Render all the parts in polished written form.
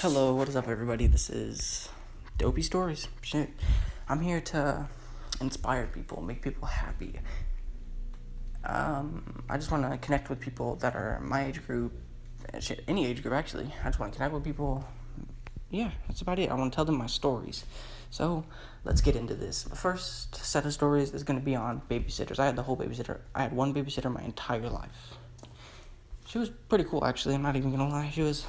Hello, what is up, everybody? This is Dopey Stories. Shit. I'm here to inspire people, make people happy. I just want to connect with people that are my age group. Shit, any age group, actually. I just want to connect with people. Yeah, that's about it. I want to tell them my stories. So, let's get into this. The first set of stories is going to be on babysitters. I had the whole babysitter. I had one babysitter my entire life. She was pretty cool, actually. I'm not even going to lie. She was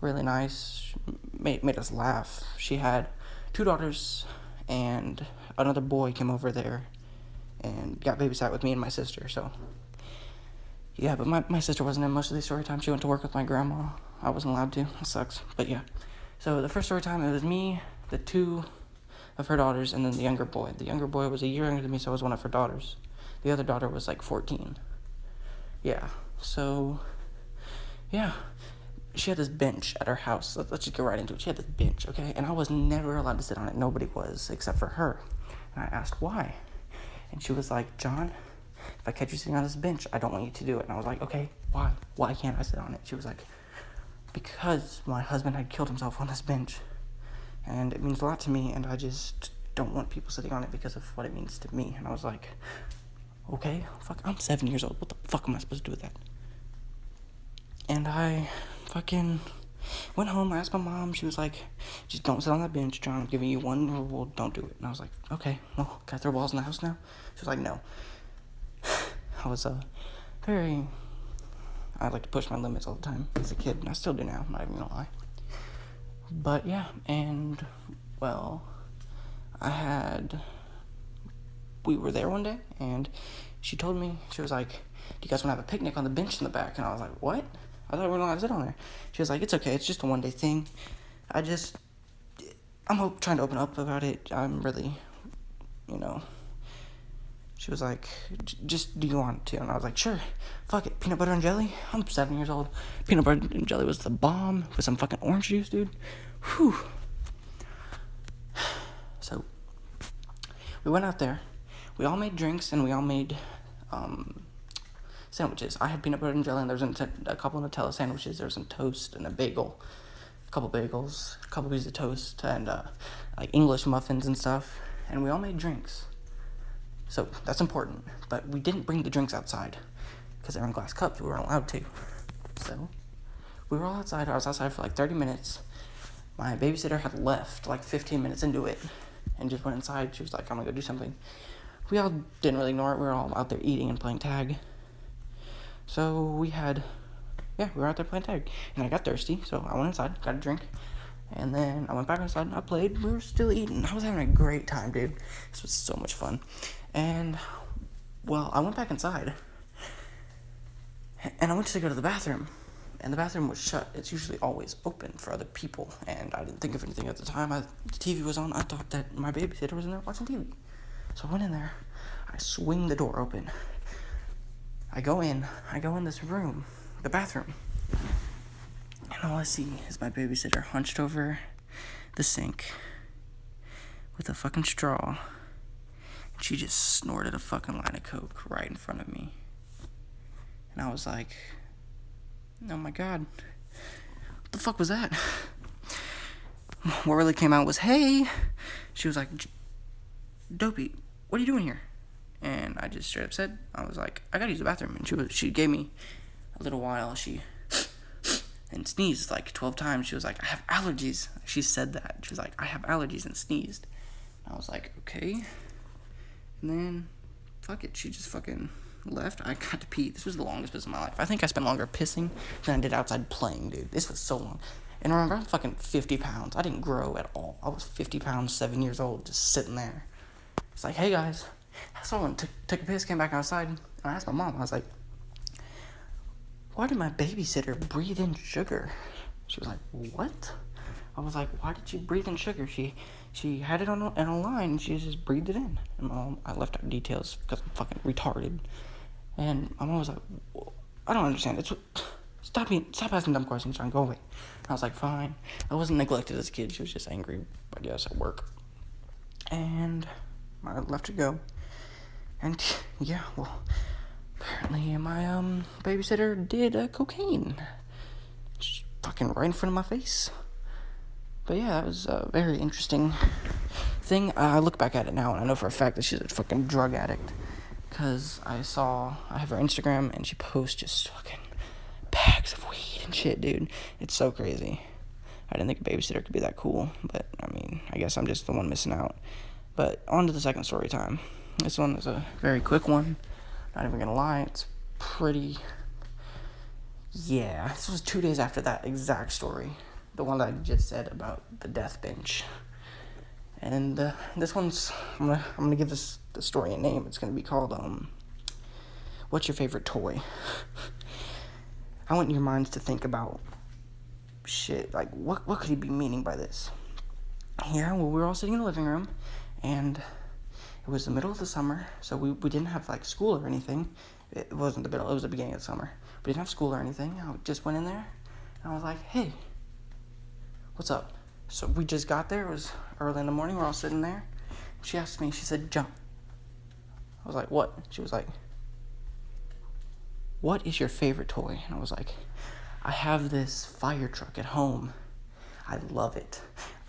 really nice, made us laugh. She had 2 daughters, and another boy came over there and got babysat with me and my sister. So yeah, but my sister wasn't in most of the story time. She went to work with my grandma. I wasn't allowed to. It sucks, but yeah. So the first story time, it was me, the 2 of her daughters, and then the younger boy. The younger boy was a year younger than me, so I was one of her daughters. The other daughter was like 14. Yeah, so yeah. She had this bench at her house. Let's just get right into it. She had this bench, okay? And I was never allowed to sit on it. Nobody was, except for her. And I asked why. And she was like, John, if I catch you sitting on this bench, I don't want you to do it. And I was like, okay, why? Why can't I sit on it? She was like, because my husband had killed himself on this bench. And it means a lot to me, and I just don't want people sitting on it because of what it means to me. And I was like, okay, fuck, I'm 7 years old. What the fuck am I supposed to do with that? And I fucking went home. I asked my mom. She was like, just don't sit on that bench, John. I'm giving you one rule. Don't do it. And I was like, okay, well, can I throw balls in the house now? She was like, no. I was I like to push my limits all the time as a kid, and I still do now. I'm not even gonna lie. But yeah, and well, we were there one day, and she told me, she was like, do you guys want to have a picnic on the bench in the back? And I was like, what? I thought we weren't allowed to sit on there. She was like, it's okay, it's just a one-day thing. I'm trying to open up about it. I'm really, she was like, just do you want to? And I was like, sure, fuck it, peanut butter and jelly. I'm 7 years old. Peanut butter and jelly was the bomb with some fucking orange juice, dude. Whew. So, we went out there. We all made drinks, and we all made, sandwiches. I had peanut butter and jelly, and there was a couple Nutella sandwiches. There was some toast and a bagel, a couple bagels, a couple pieces of toast, and like English muffins and stuff. And we all made drinks. So that's important. But we didn't bring the drinks outside because they were in glass cups. We weren't allowed to. So we were all outside. I was outside for like 30 minutes. My babysitter had left like 15 minutes into it and just went inside. She was like, I'm gonna go do something. We all didn't really ignore it. We were all out there eating and playing tag. So we were out there playing tag. And I got thirsty, so I went inside, got a drink. And then I went back inside and I played. We were still eating. I was having a great time, dude. This was so much fun. And, well, I went back inside. And I went to go to the bathroom. And the bathroom was shut. It's usually always open for other people. And I didn't think of anything at the time. The TV was on. I thought that my babysitter was in there watching TV. So I went in there. I swing the door open. I go in this room, the bathroom, and all I see is my babysitter hunched over the sink with a fucking straw, and she just snorted a fucking line of coke right in front of me. And I was like, oh my god, what the fuck was that? What really came out was, hey. She was like, Dopey, what are you doing here? And I just straight up said, I was like, I gotta use the bathroom. And she gave me a little while. She and sneezed like 12 times. She was like, I have allergies. She said that. She was like, I have allergies, and sneezed. And I was like, okay. And then, fuck it. She just fucking left. I got to pee. This was the longest piss of my life. I think I spent longer pissing than I did outside playing, dude. This was so long. And remember, I'm fucking 50 pounds. I didn't grow at all. I was 50 pounds, 7 years old, just sitting there. It's like, hey guys. Someone took a piss, came back outside, and I asked my mom, I was like, why did my babysitter breathe in sugar? She was like, what? I was like, why did she breathe in sugar? She had it on a line, and she just breathed it in. And my mom, I left out details because I'm fucking retarded. And my mom was like, I don't understand. Stop asking dumb questions, John, go away. And I was like, fine. I wasn't neglected as a kid. She was just angry, I guess, at work. And I left to go. And, yeah, well, apparently my, babysitter did, cocaine. fucking right in front of my face. But yeah, that was a very interesting thing. I look back at it now, and I know for a fact that she's a fucking drug addict. Because I have her Instagram, and she posts just fucking bags of weed and shit, dude. It's so crazy. I didn't think a babysitter could be that cool, but, I mean, I guess I'm just the one missing out. But on to the second story time. This one is a very quick one. Not even gonna lie, it's pretty... Yeah, this was 2 days after that exact story. The one that I just said about the death bench. And this one's... I'm gonna give the story a name. It's gonna be called, What's Your Favorite Toy? I want your minds to think about shit, like, what could he be meaning by this? Yeah, well, we were all sitting in the living room, and it was the middle of the summer, so we didn't have, like, school or anything. It wasn't the middle, it was the beginning of the summer. We didn't have school or anything. I just went in there, and I was like, hey, what's up? So we just got there. It was early in the morning. We're all sitting there. She asked me, she said, jump. I was like, what? She was like, what is your favorite toy? And I was like, I have this fire truck at home. I love it.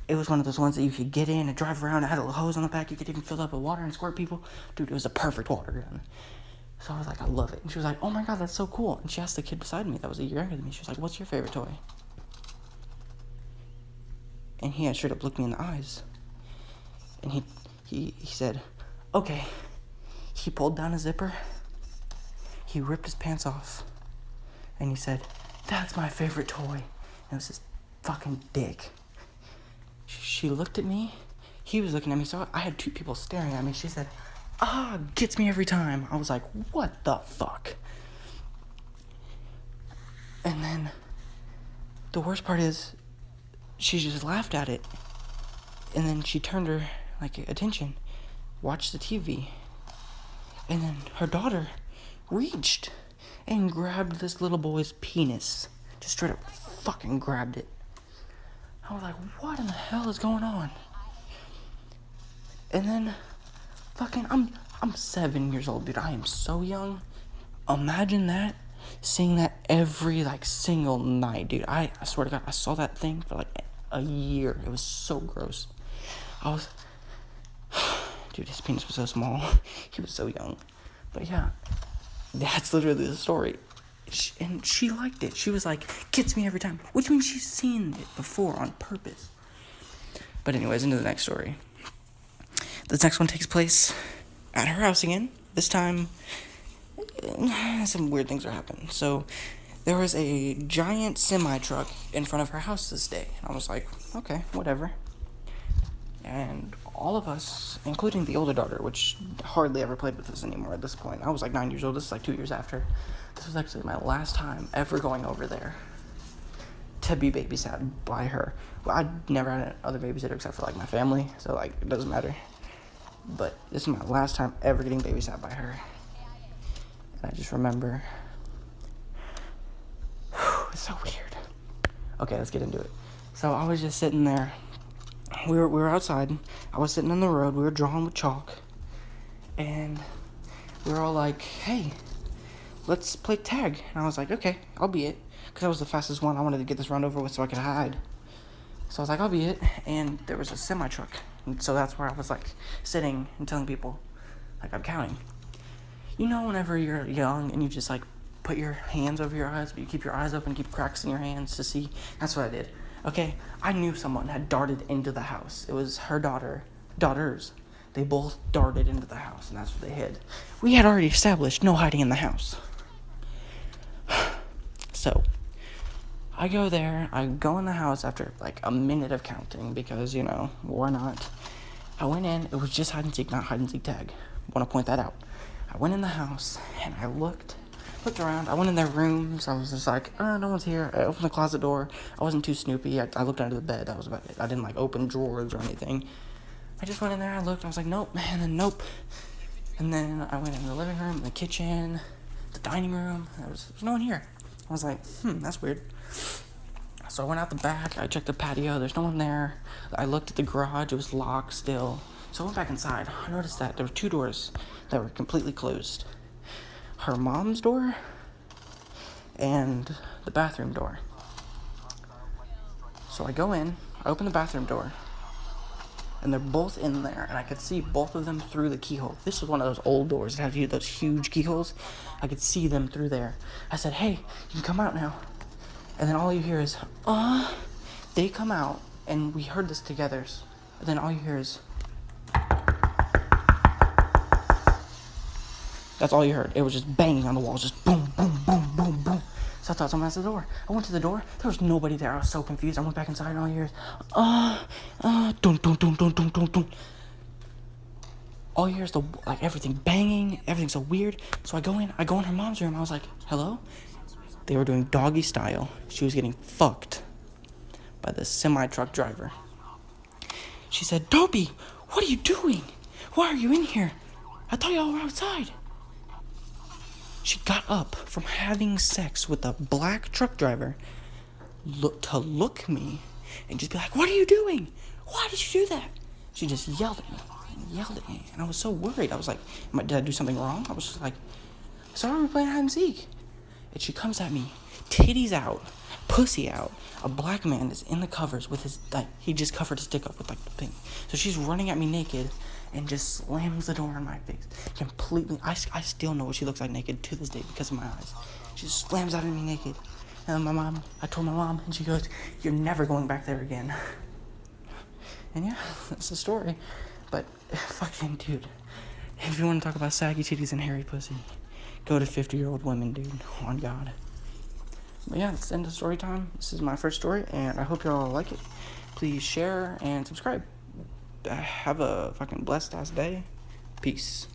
It was one of those ones that you could get in and drive around. It had a little hose on the back. You could even fill up with water and squirt people. Dude, it was a perfect water gun. So I was like, I love it. And she was like, oh my God, that's so cool. And she asked the kid beside me that was a year younger than me. She was like, what's your favorite toy? And he had straight up looked me in the eyes. And he said, okay. He pulled down a zipper. He ripped his pants off. And he said, that's my favorite toy. And it was his fucking dick. She looked at me. He was looking at me. So I had two people staring at me. She said, gets me every time. I was like, what the fuck? And then the worst part is she just laughed at it. And then she turned her attention, watched the TV. And then her daughter reached and grabbed this little boy's penis. Just straight up fucking grabbed it. I was like, what in the hell is going on? And then fucking I'm 7 years old, dude. I am so young. Imagine that. Seeing that every single night, dude. I swear to God, I saw that thing for a year. It was so gross. Dude, his penis was so small. He was so young. But yeah, that's literally the story. And she liked it. She was like, gets me every time. Which means she's seen it before on purpose. But anyways, into the next story. This next one takes place at her house again. This time, some weird things are happening. So, there was a giant semi-truck in front of her house this day. And I was like, okay, whatever. And all of us, including the older daughter, which hardly ever played with us anymore at this point. I was 9 years old. This is 2 years after. This was actually my last time ever going over there to be babysat by her. Well, I'd never had another babysitter except for my family, so it doesn't matter. But this is my last time ever getting babysat by her. And I just remember, it's so weird. Okay, let's get into it. So I was just sitting there. We were outside. I was sitting on the road. We were drawing with chalk. And we were all like, hey, let's play tag. And I was like, okay, I'll be it. Because I was the fastest one. I wanted to get this round over with so I could hide. So I was like, I'll be it. And there was a semi-truck. And so that's where I was sitting and telling people, I'm counting. You know whenever you're young and you just put your hands over your eyes, but you keep your eyes open, keep cracks in your hands to see? That's what I did. Okay, I knew someone had darted into the house. It was her daughters. They both darted into the house, and that's where they hid. We had already established no hiding in the house. So, I go there. I go in the house after a minute of counting because, why not? I went in. It was just hide and seek, not hide and seek tag. I want to point that out. I went in the house, and I looked around. I went in their rooms. I was just no one's here. I opened the closet door. I wasn't too snoopy. I looked under the bed. That was about it. I didn't open drawers or anything. I just went in there. I looked. I was like, nope. And then nope. And then I went in the living room, the kitchen, the dining room. There's no one here. I was like, that's weird. So I went out the back. I checked the patio. There's no one there. I looked at the garage. It was locked still. So I went back inside. I noticed that there were two doors that were completely closed. Her mom's door and the bathroom door. So I go in, I open the bathroom door, and they're both in there, and I could see both of them through the keyhole. This was one of those old doors that had those huge keyholes. I could see them through there. I said, hey, you can come out now. And then all you hear is, they come out, and we heard this together. And then all you hear is, that's all you heard. It was just banging on the walls, just boom, boom, boom, boom, boom. So I thought someone was at the door. I went to the door. There was nobody there. I was so confused. I went back inside, and all you hear is, dun, dun, dun, dun, dun, dun, dun. All you hear is everything banging. Everything's so weird. So I go in her mom's room. I was like, hello? They were doing doggy style. She was getting fucked by the semi-truck driver. She said, Dopey, what are you doing? Why are you in here? I thought y'all were outside. She got up from having sex with a black truck driver to look me and just be like, what are you doing? Why did you do that? She just yelled at me. And I was so worried. I was like, did I do something wrong? I was just like, sorry, we're playing hide and seek. And she comes at me, titties out, pussy out. A black man is in the covers with his, he just covered his dick up with the thing. So she's running at me naked and just slams the door in my face. Completely, I still know what she looks like naked to this day because of my eyes. She just slams out at me naked. And I told my mom, and she goes, you're never going back there again. And yeah, that's the story. But, fucking dude, if you want to talk about saggy titties and hairy pussy, go to 50-year-old women, dude, on God. But yeah, that's the end of story time. This is my first story, and I hope y'all like it. Please share and subscribe. Have a fucking blessed ass day. Peace.